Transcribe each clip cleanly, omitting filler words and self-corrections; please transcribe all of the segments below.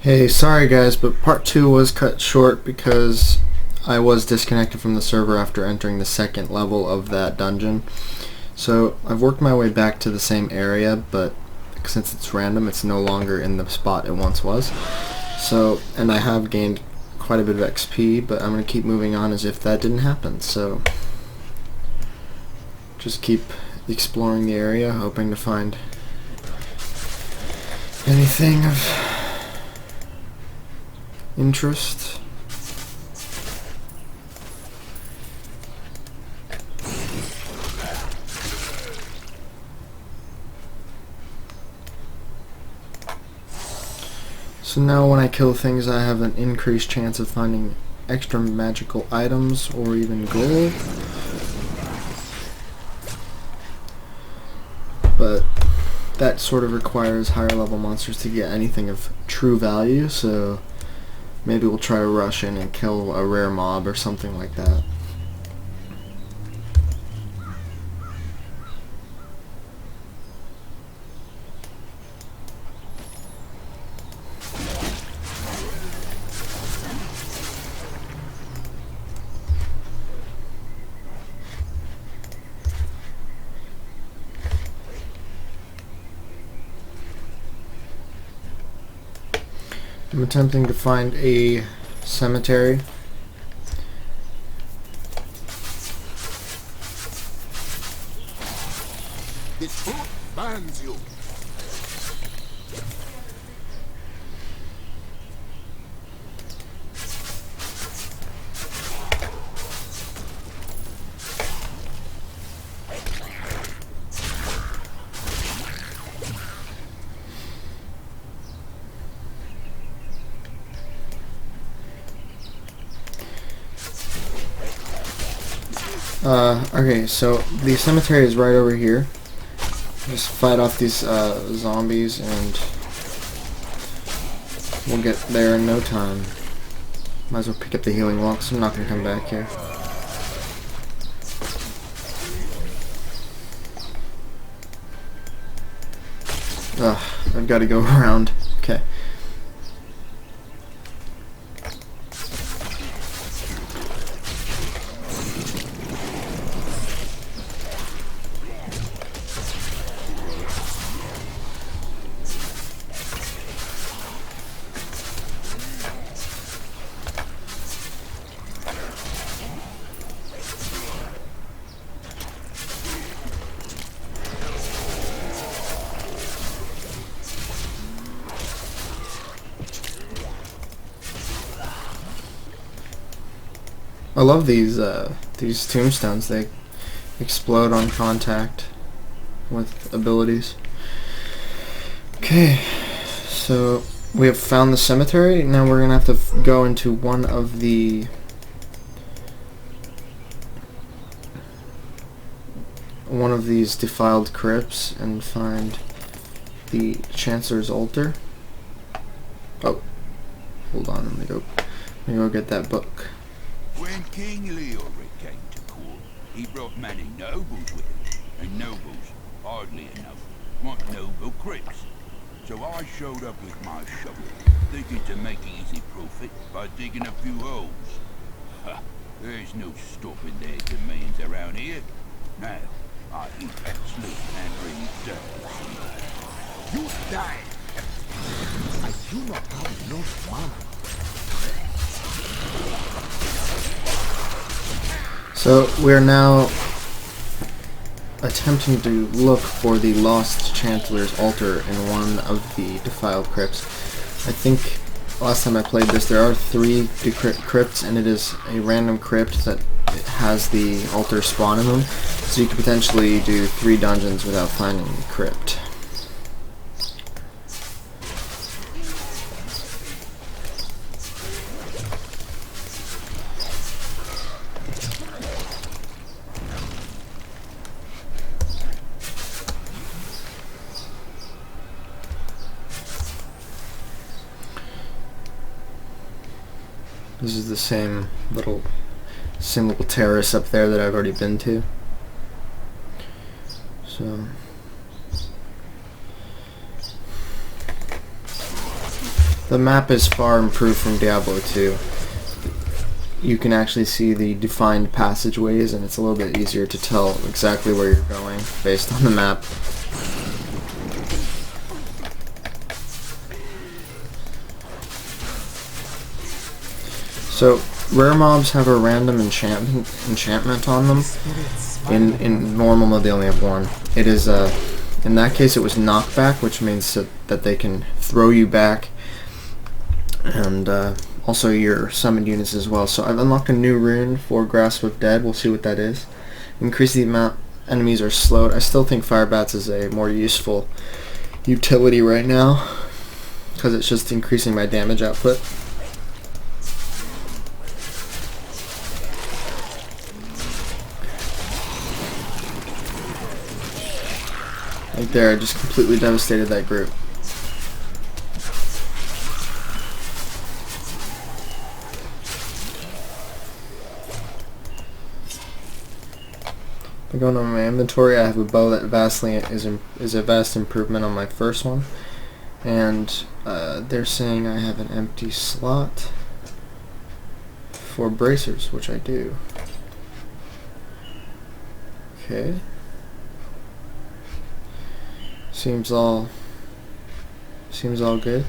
Hey, sorry guys, but part 2 was cut short because I was disconnected from the server after entering the second level of that dungeon. So I've worked my way back to the same area, but since it's random, it's no longer in the spot it once was. And I have gained quite a bit of XP, but I'm going to keep moving on as if that didn't happen. So just keep exploring the area, hoping to find anything of interest. So now when I kill things, I have an increased chance of finding extra magical items or even gold. But that sort of requires higher level monsters to get anything of true value, so maybe we'll try to rush in and kill a rare mob or something like that. I'm attempting to find a cemetery. This foot binds you. Okay, so the cemetery is right over here. Just fight off these zombies and we'll get there in no time. Might as well pick up the healing wall because I'm not going to come back here. Ugh, I've got to go around. Okay. I love these tombstones. They explode on contact with abilities. Okay, so we have found the cemetery. Now we're gonna have to go into one of these defiled crypts and find the Chancellor's altar. Oh, hold on. Let me go get that book. When King Leoric came to court, he brought many nobles with him, and nobles, hardly enough, want noble crypts. So I showed up with my shovel, thinking to make easy profit by digging a few holes. Ha! There's no stopping their demands around here. Now, I eat and sleep and breathe dirt. You die! I do not have enough mana. So we're now attempting to look for the lost Chancellor's altar in one of the defiled crypts. I think last time I played this there are 3 crypts, and it is a random crypt that has the altar spawn in them, so you could potentially do 3 dungeons without finding the crypt. This is the same little terrace up there that I've already been to. So The map is far improved from Diablo 2. You can actually see the defined passageways, and it's a little bit easier to tell exactly where you're going based on the map. So, rare mobs have a random enchantment on them. In normal mode, they only have one. It is, in that case, it was knockback, which means that they can throw you back, and also your summoned units as well. So I've unlocked a new rune for Grasp of Dead. We'll see what that is. Increase the amount enemies are slowed. I still think Fire Bats is a more useful utility right now, because it's just increasing my damage output. Right there, I just completely devastated that group. If I go into my inventory, I have a bow that vastly is a vast improvement on my first one, and they're saying I have an empty slot for bracers, which I do. Okay. Seems all good.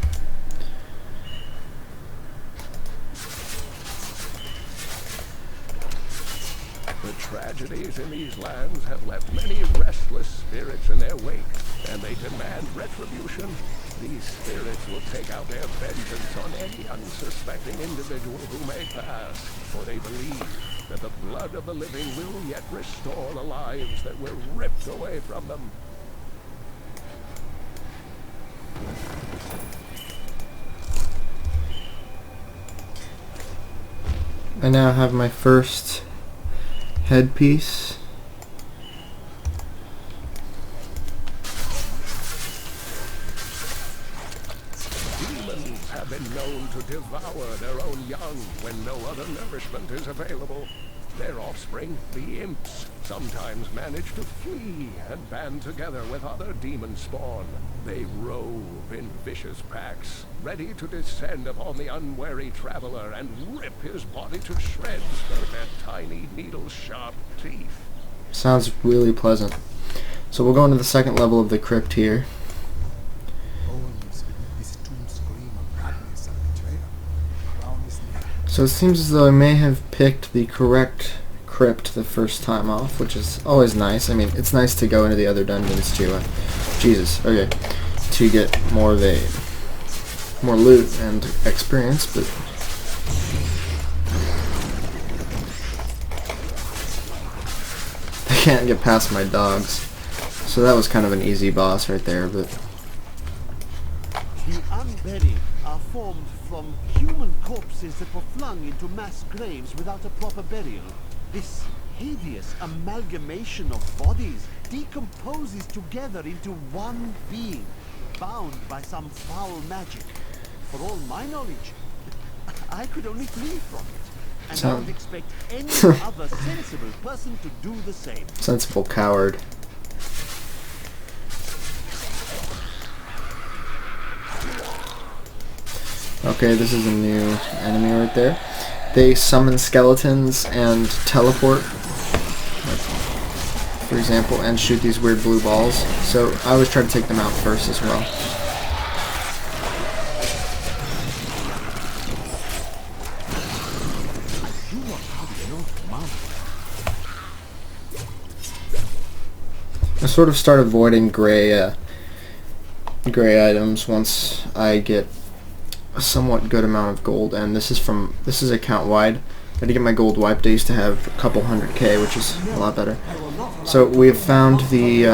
The tragedies in these lands have left many restless spirits in their wake, and they demand retribution. These spirits will take out their vengeance on any unsuspecting individual who may pass, for they believe that the blood of the living will yet restore the lives that were ripped away from them. I now have my first headpiece. Demons have been known to devour their own young when no other nourishment is available. Their offspring, the imps, sometimes manage to flee and band together with other demon spawn. They rove in vicious packs, ready to descend upon the unwary traveler and rip his body to shreds with their tiny needle-sharp teeth. Sounds really pleasant. So we'll go into the second level of the crypt here. So it seems as though I may have picked the correct crypt the first time off, which is always nice. I mean, it's nice to go into the other dungeons too. Jesus, okay, to get more loot and experience, but I can't get past my dogs. So that was kind of an easy boss right there, but The unburied are formed from human corpses that were flung into mass graves without a proper burial. This hideous amalgamation of bodies decomposes together into one being, bound by some foul magic. For all my knowledge, I could only flee from it, and I would expect any other sensible person to do the same. sensible coward. Okay, this is a new enemy right there. They summon skeletons and teleport, for example, and shoot these weird blue balls. So I always try to take them out first as well. I sort of start avoiding gray items once I get a somewhat good amount of gold, and this is account wide. I had to get my gold wiped. I used to have a couple 100k, which is a lot better. So we have found the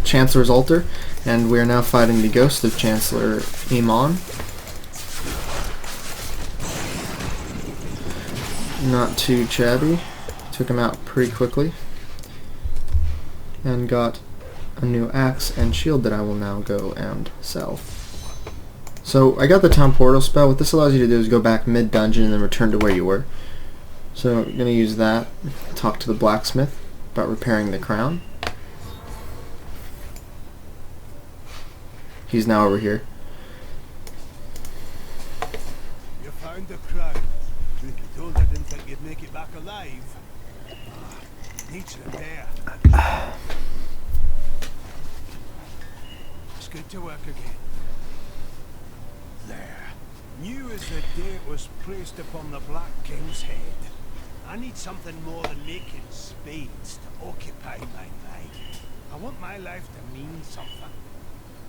Chancellor's altar, and we are now fighting the ghost of Chancellor Iman. Not too shabby. Took him out pretty quickly, and got a new axe and shield that I will now go and sell. So I got the town portal spell. What this allows you to do is go back mid-dungeon and then return to where you were. So I'm going to use that, talk to the blacksmith about repairing the crown. he's now over here. You found the crown. Truth be told, I didn't think you'd make it back alive. Needs repair. It's good to work again. There. New as the day it was placed upon the Black King's head. I need something more than making spades to occupy my mind. I want my life to mean something.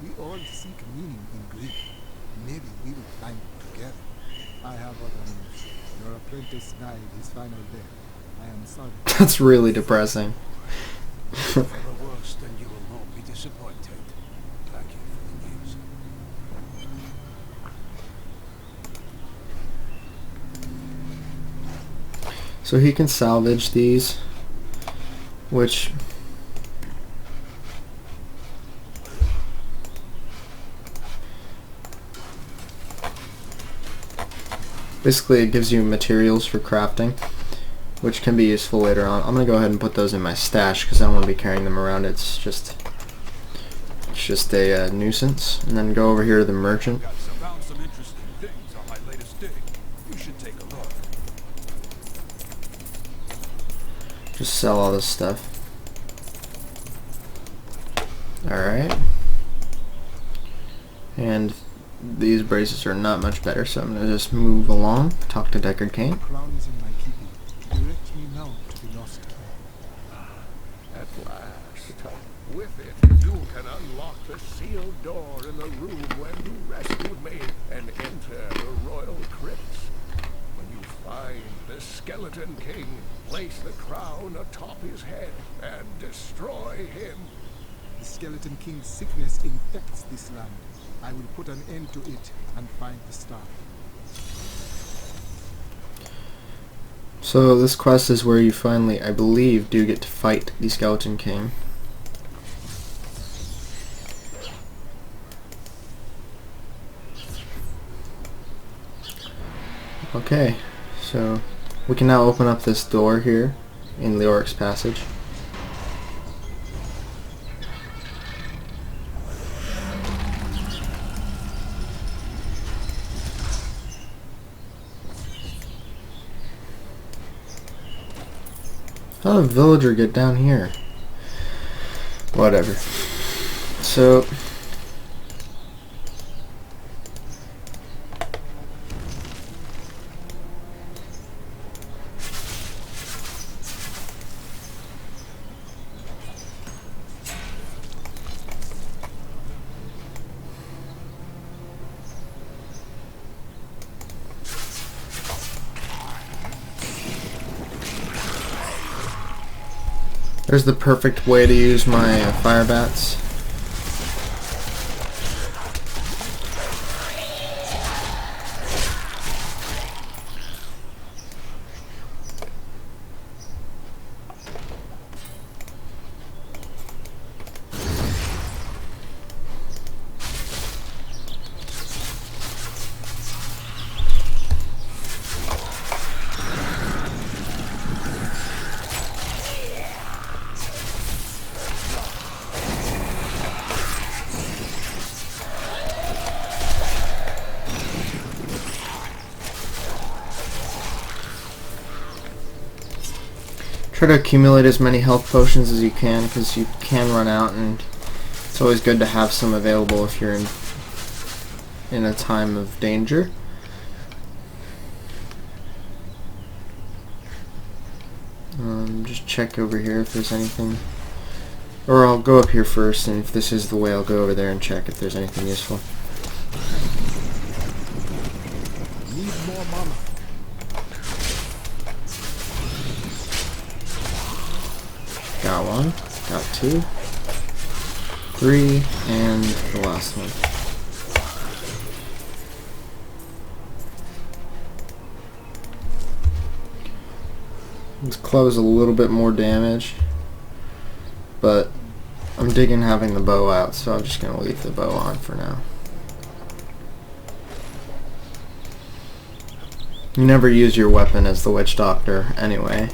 We all seek meaning in Greek. Maybe we will find it together. I have other news. Your apprentice died his final day. I am sorry. That's really depressing. For the worst, and you will not be disappointed. Thank you for the news. So he can salvage these, which basically it gives you materials for crafting, which can be useful later on. I'm gonna go ahead and put those in my stash because I don't want to be carrying them around. It's just a nuisance. And then go over here to the merchant. Found some interesting things on my latest dig. You should take a look. Just sell all this stuff. Alright. And these braces are not much better, so I'm going to just move along, talk to Deckard Cain. The crown is in my keeping. Direct me now to the lost king. At last, with it, you can unlock the sealed door in the room where you rescued me and enter the royal crypts. When you find the Skeleton King, place the crown atop his head and destroy him. The Skeleton King's sickness infects this land. I will put an end to it and find the star. So this quest is where you finally, I believe, do get to fight the Skeleton King. Okay, so we can now open up this door here in Leoric's passage. How did a villager get down here? Whatever. So there's the perfect way to use my fire bats. Try to accumulate as many health potions as you can, because you can run out, and it's always good to have some available if you're in a time of danger. Just check over here if there's anything, or I'll go up here first, and if this is the way, I'll go over there and check if there's anything useful. Need more mana. Got one, got two, three, and the last one. This club is a little bit more damage, but I'm digging having the bow out, so I'm just going to leave the bow on for now. You never use your weapon as the Witchdoctor anyway.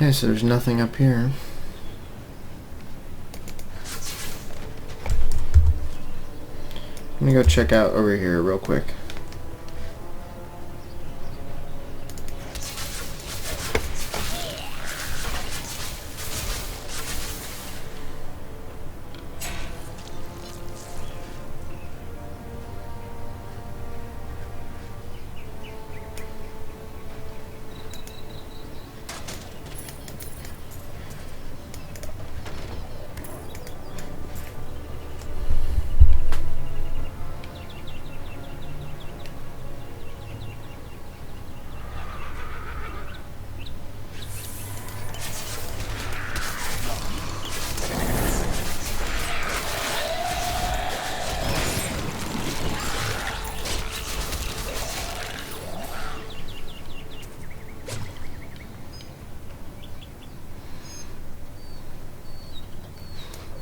Okay, so there's nothing up here. I'm gonna go check out over here real quick.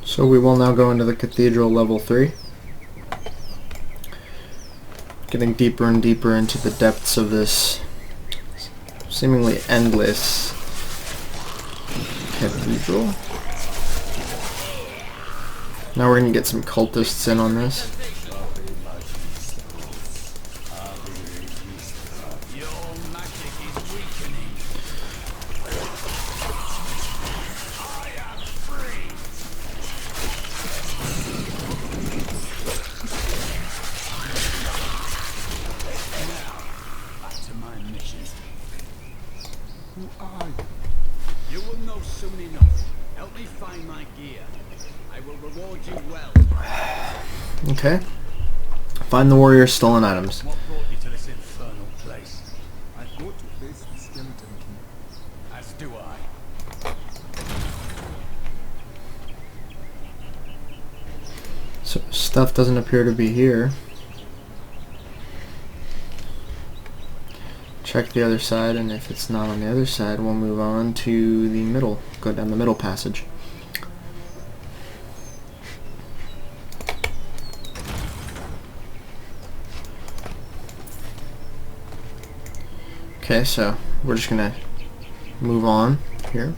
So we will now go into the Cathedral level 3. Getting deeper and deeper into the depths of this seemingly endless cathedral. Now we're going to get some cultists in on this. You will know soon enough. Help me find my gear. I will reward you well. Okay. Find the warrior's stolen items. What brought you to this infernal place? I go to face the skeleton king. As do I. So stuff doesn't appear to be here. Check the other side, and if it's not on the other side, we'll move on to the middle. Go down the middle passage. Okay, so we're just gonna move on here.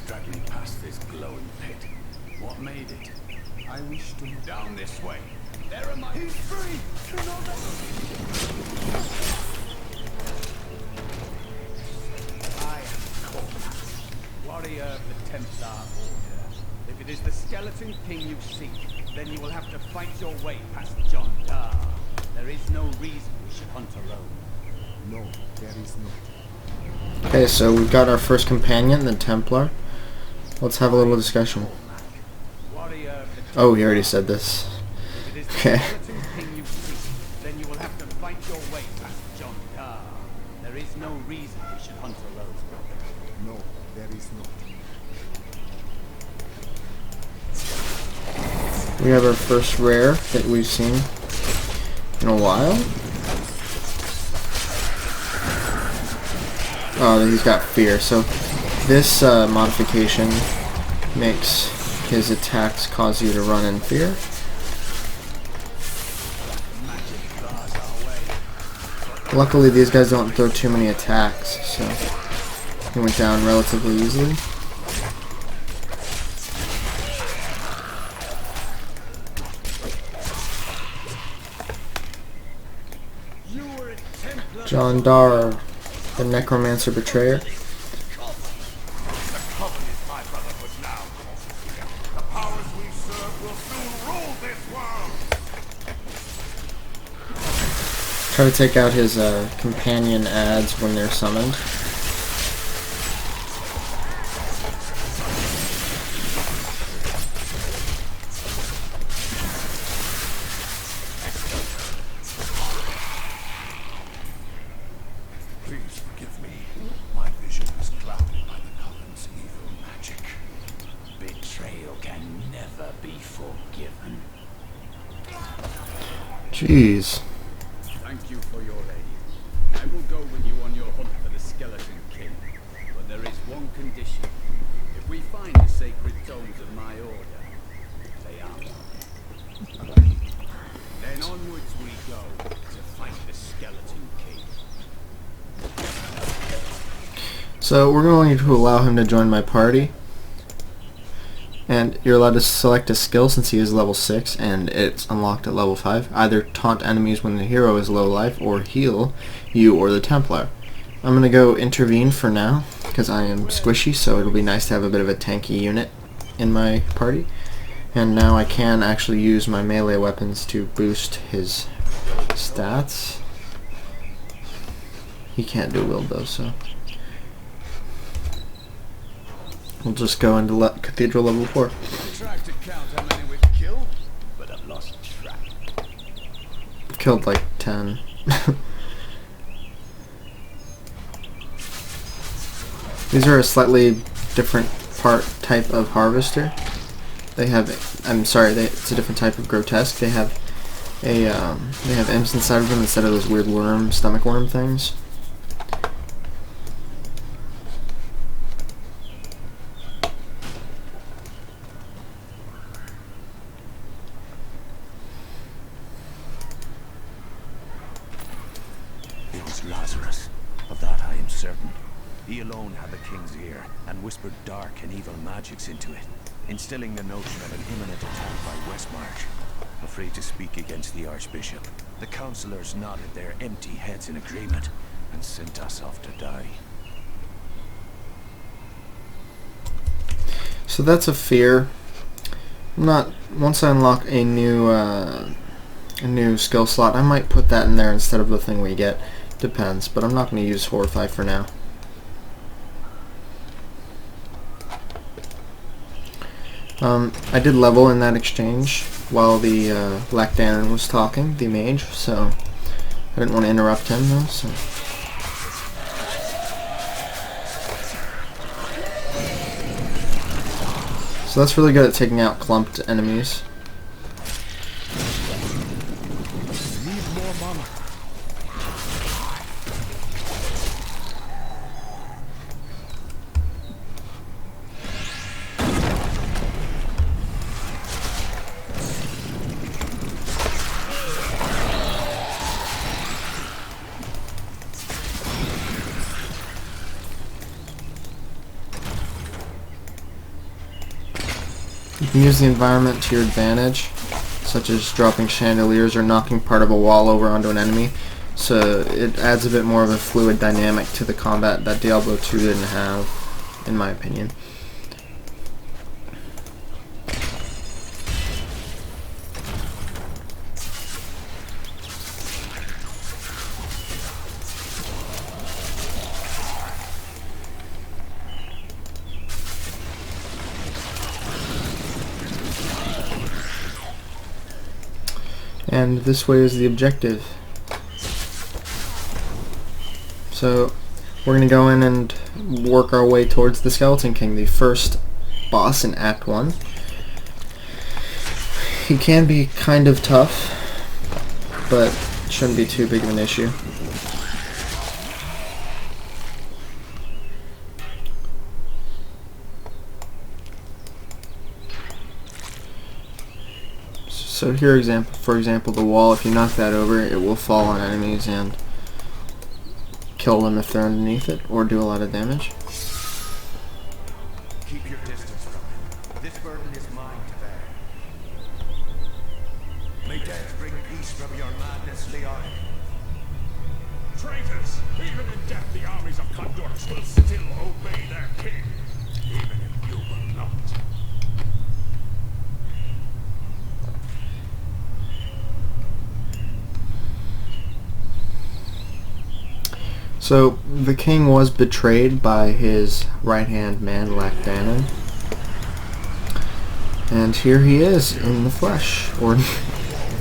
Dragged me past this glowing pit. What made it? I wish to know. Down this way. There am I. He's free! I am Cormac, warrior of the Templar Order. If it is the Skeleton King you seek, then you will have to fight your way past John Dar. There is no reason we should hunt alone. No, there is not. Okay, so we've got our first companion, the Templar. Let's have a little discussion. Oh, he already said this. Okay. Then you will have to fight your way past John Dar. There is no reason we should hunt alone. No, there is not. We have our first rare that we've seen in a while. Oh, he's got fear. So this modification makes his attacks cause you to run in fear. Luckily, these guys don't throw too many attacks, so he went down relatively easily. John Dar, the Necromancer Betrayer. Try to take out his companion ads when they're summoned. Please forgive me. My vision is clouded by the Coven's evil magic. Betrayal can never be forgiven. Jeez. Thank you for your aid. I will go with you on your hunt for the Skeleton King. But there is one condition. If we find the sacred tomes of my order, they are mine. Then onwards we go to fight the Skeleton King. So we're going to allow him to join my party. And you're allowed to select a skill since he is level 6 and it's unlocked at level 5. Either taunt enemies when the hero is low life or heal you or the Templar. I'm going to go intervene for now because I am squishy, so it'll be nice to have a bit of a tanky unit in my party. And now I can actually use my melee weapons to boost his stats. He can't do wield though, so we'll just go into Cathedral level 4. I tried to count how many we've killed, but I've lost track. Killed like 10. These are a slightly different type of harvester. They have, it's a different type of grotesque. They have imps inside of them instead of those weird stomach worm things. It was Lazarus. Of that I am certain. He alone had the king's ear and whispered dark and evil magics into it, instilling the notion of an imminent attack by Westmarch. Afraid to speak against the Archbishop, the councillors nodded their empty heads in agreement and sent us off to die. So that's a fear. Once I unlock a new skill slot, I might put that in there instead of the thing we get. Depends, but I'm not going to use Horrify for now. I did level in that exchange while the Lacdanon was talking, the mage, so I didn't want to interrupt him though. So that's really good at taking out clumped enemies. You can use the environment to your advantage, such as dropping chandeliers or knocking part of a wall over onto an enemy, so it adds a bit more of a fluid dynamic to the combat that Diablo 2 didn't have, in my opinion. And this way is the objective. So we're going to go in and work our way towards the Skeleton King, the first boss in Act 1. He can be kind of tough, but shouldn't be too big of an issue. So here, for example, the wall, if you knock that over, it will fall on enemies and kill them if they're underneath it, or do a lot of damage. Keep your distance from him. This burden is mine to bear. May death bring peace from your madness, Leon. Traitors! Even in death, the armies of Condorks will still obey their king, even if you will not. So the king was betrayed by his right-hand man, Lacdanon. And here he is in the flesh, or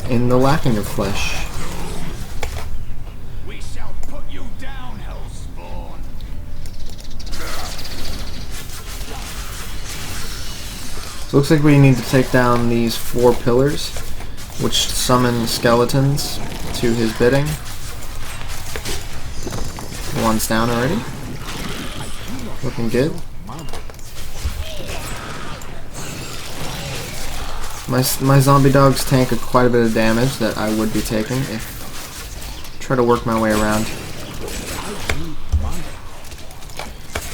in the lacking of flesh. We shall put you down, Hellspawn. So it looks like we need to take down these 4 pillars, which summon skeletons to his bidding. One's down already. Looking good. My zombie dogs tank quite a bit of damage that I would be taking if try to work my way around.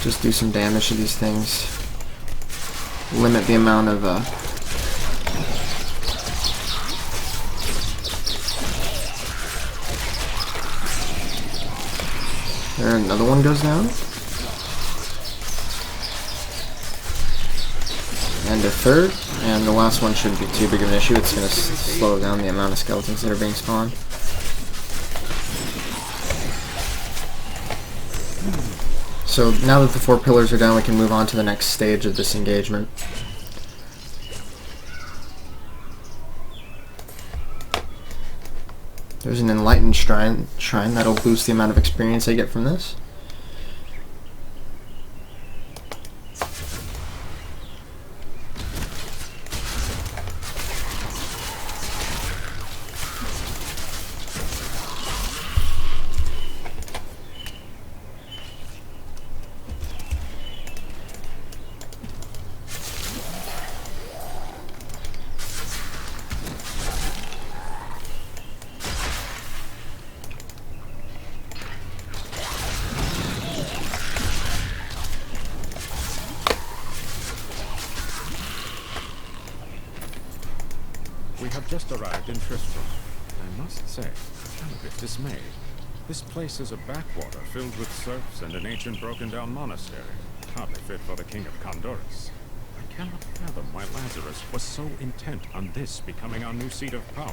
Just do some damage to these things. Limit the amount of there, another one goes down. And a third, and the last one shouldn't be too big of an issue. It's going to slow down the amount of skeletons that are being spawned. So now that the 4 pillars are down, we can move on to the next stage of this engagement. There's an enlightened shrine that'll boost the amount of experience I get from this. We have just arrived in Tristram. I must say, I'm a bit dismayed. This place is a backwater filled with serfs and an ancient broken-down monastery, hardly fit for the king of Condorus. I cannot fathom why Lazarus was so intent on this becoming our new seat of power.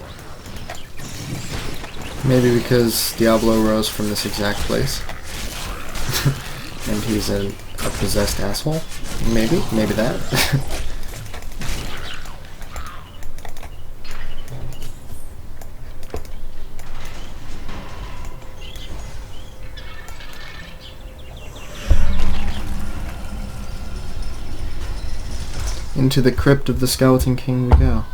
Maybe because Diablo rose from this exact place. And he's a possessed asshole. Maybe that. Into the crypt of the Skeleton King we go.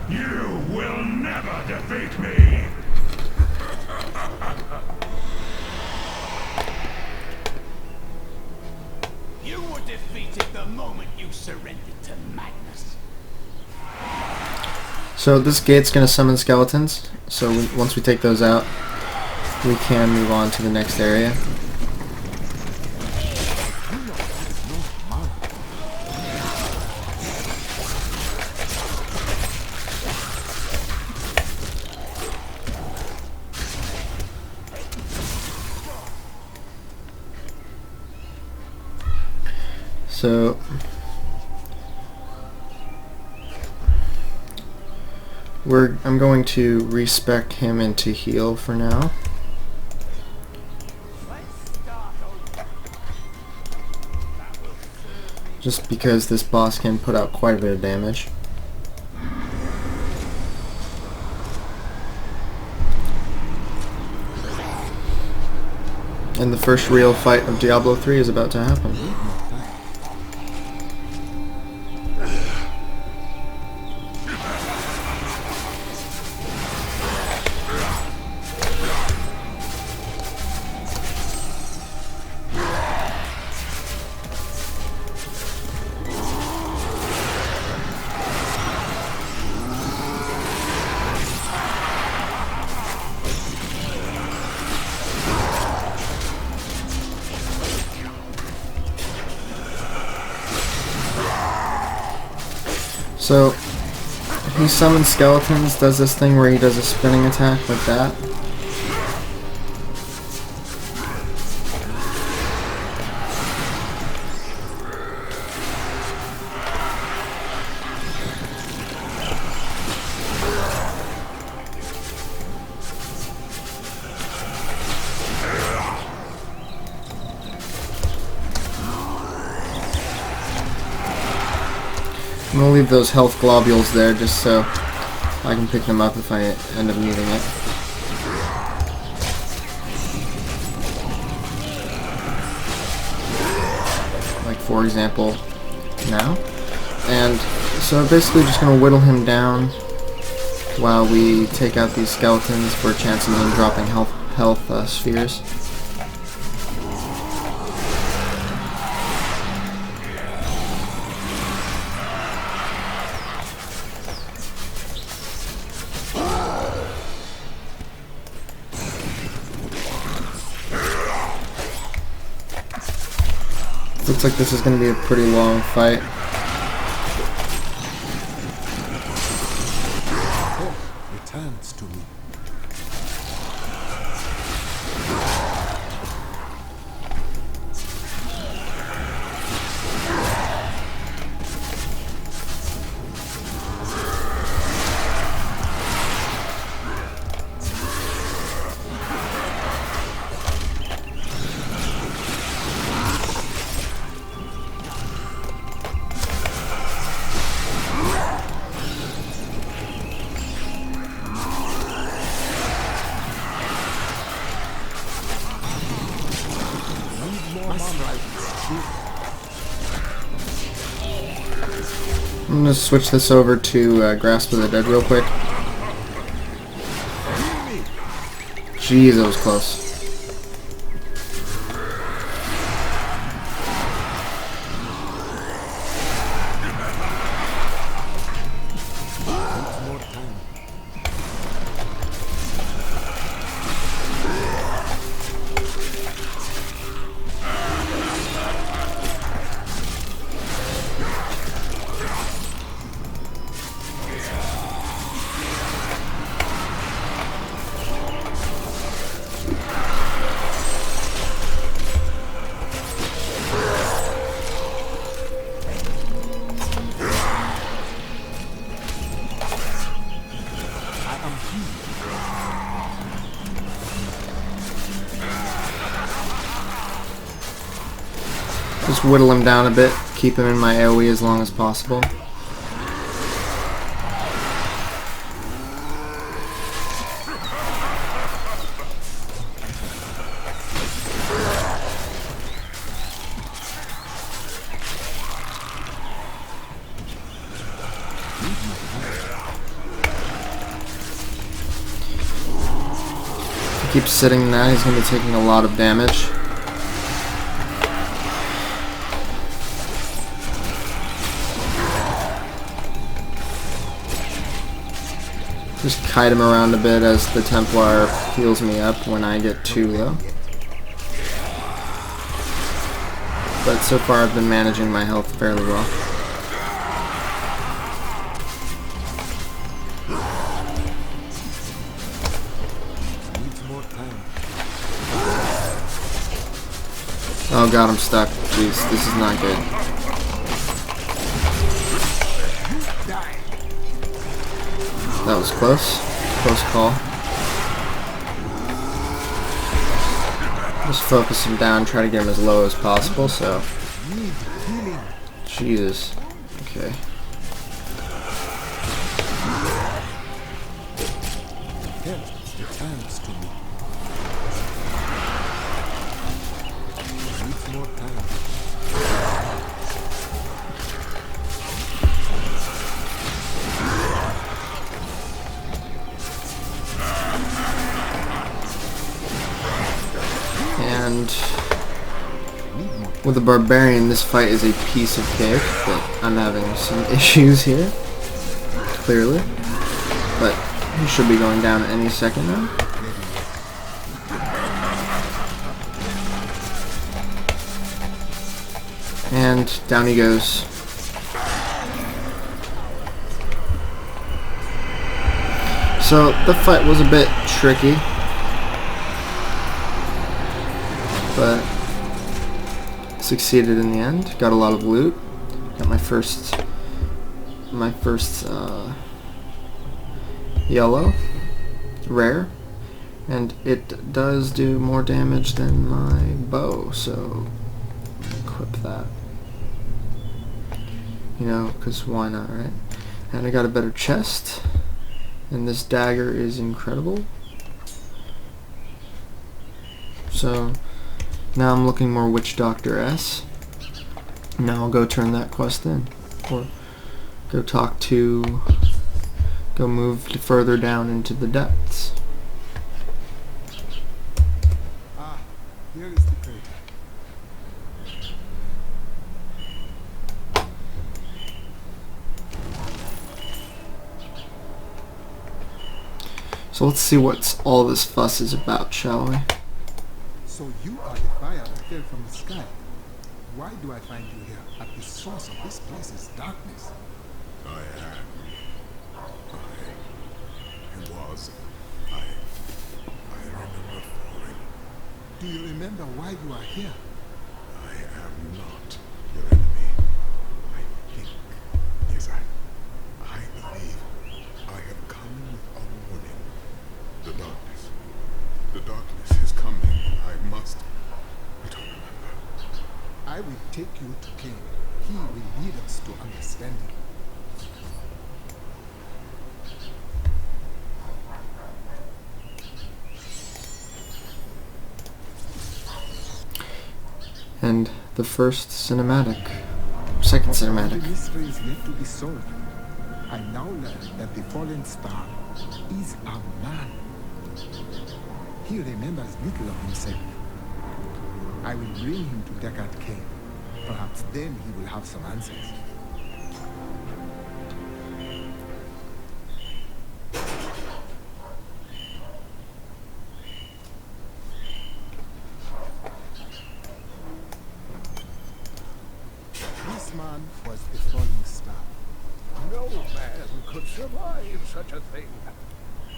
You will never defeat me! You were defeated the moment you surrendered to madness. So this gate's going to summon skeletons, so once we take those out, we can move on to the next area. So I'm going to respec him into heal for now. Just because this boss can put out quite a bit of damage. And the first real fight of Diablo 3 is about to happen. So, he summons skeletons, does this thing where he does a spinning attack like that. I'm going to leave those health globules there just so I can pick them up if I end up needing it. Like for example, now. And so basically just going to whittle him down while we take out these skeletons for a chance of them dropping health spheres. Looks like this is going to be a pretty long fight. Returns to me. I'm going to switch this over to Grasp of the Dead real quick. Jeez, that was close. Just whittle him down a bit, keep him in my AoE as long as possible. If he keeps sitting there, he's going to be taking a lot of damage. Just kite him around a bit as the Templar heals me up when I get too low. But so far I've been managing my health fairly well. Oh god, I'm stuck. Jeez, this is not good. That was close. Close call. Just focus him down, try to get him as low as possible, so... Jesus. Okay. And with the barbarian, this fight is a piece of cake, but I'm having some issues here, clearly. But he should be going down any second now. And down he goes. So the fight was a bit tricky, but succeeded in the end. Got a lot of loot. Got my first yellow rare, and it does do more damage than my bow, so equip that. You know, because why not, right? And I got a better chest, and this dagger is incredible. So now I'm looking more Witchdoctor-esque. Now I'll go turn that quest in, or go move further down into the depths. Ah, here is the crate. So let's see what all this fuss is about, shall we? So you are the fire that fell from the sky. Why do I find you here? At the source of this place's darkness. I remember falling. Do you remember why you are here? I am not your enemy. I think, yes, I believe I have come with a warning. The darkness is coming. I must. I don't remember. I will take you to King. He will lead us to understanding. And the first cinematic. Second cinematic. The mystery is yet to be solved. I now learn that the fallen star is a man. He remembers little of himself. I will bring him to Deckard Cain. Perhaps then he will have some answers. This man was the falling star. No man could survive such a thing.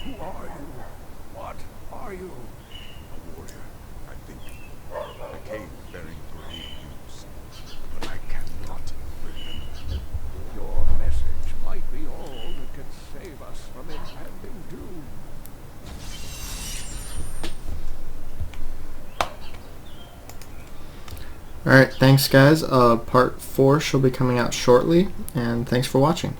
Who are you? What are you? A warrior, I think. A cave bearing grave news. But I cannot remember. Your message might be all that can save us from impending doom. Alright, thanks guys. Part 4 shall be coming out shortly, and thanks for watching.